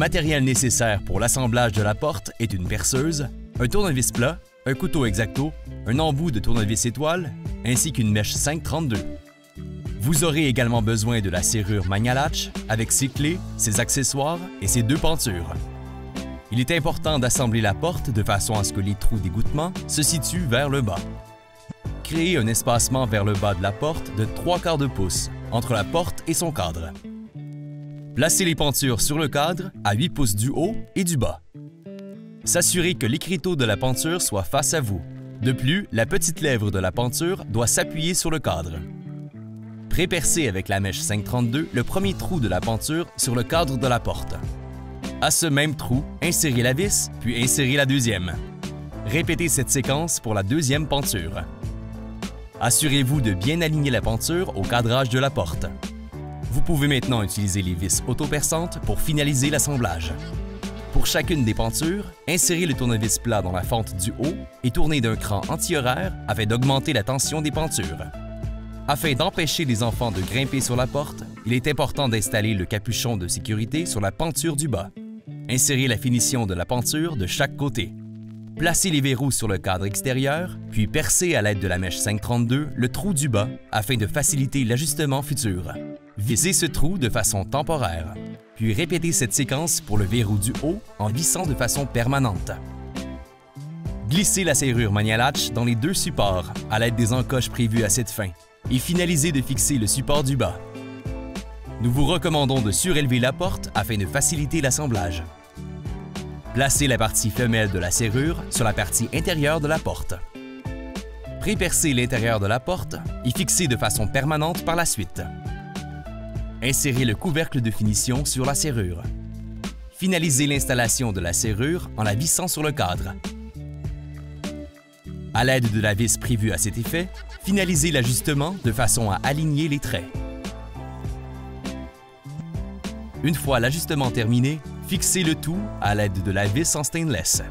matériel nécessaire pour l'assemblage de la porte est une perceuse, un tournevis plat, un couteau X-Acto, un embout de tournevis étoile, ainsi qu'une mèche 532. Vous aurez également besoin de la serrure Magnalatch avec ses clés, ses accessoires et ses 2 pentures. Il est important d'assembler la porte de façon à ce que les trous d'égouttement se situent vers le bas. Créez un espacement vers le bas de la porte de 3/4 de pouce entre la porte et son cadre. Placez les pentures sur le cadre à 8 pouces du haut et du bas. S'assurer que l'écriteau de la penture soit face à vous. De plus, la petite lèvre de la penture doit s'appuyer sur le cadre. Pré-percez avec la mèche 532 le premier trou de la penture sur le cadre de la porte. À ce même trou, insérez la vis, puis insérez la deuxième. Répétez cette séquence pour la deuxième penture. Assurez-vous de bien aligner la penture au cadrage de la porte. Vous pouvez maintenant utiliser les vis auto-perçantes pour finaliser l'assemblage. Pour chacune des pentures, insérez le tournevis plat dans la fente du haut et tournez d'un cran anti-horaire afin d'augmenter la tension des pentures. Afin d'empêcher les enfants de grimper sur la porte, il est important d'installer le capuchon de sécurité sur la penture du bas. Insérez la finition de la penture de chaque côté. Placez les verrous sur le cadre extérieur, puis percez à l'aide de la mèche 532 le trou du bas afin de faciliter l'ajustement futur. Vissez ce trou de façon temporaire, puis répétez cette séquence pour le verrou du haut en vissant de façon permanente. Glissez la serrure Magnalatch dans les 2 supports à l'aide des encoches prévues à cette fin et finalisez de fixer le support du bas. Nous vous recommandons de surélever la porte afin de faciliter l'assemblage. Placez la partie femelle de la serrure sur la partie intérieure de la porte. Pré-percez l'intérieur de la porte et fixez de façon permanente par la suite. Insérez le couvercle de finition sur la serrure. Finalisez l'installation de la serrure en la vissant sur le cadre. À l'aide de la vis prévue à cet effet, finalisez l'ajustement de façon à aligner les traits. Une fois l'ajustement terminé, fixez le tout à l'aide de la vis en stainless.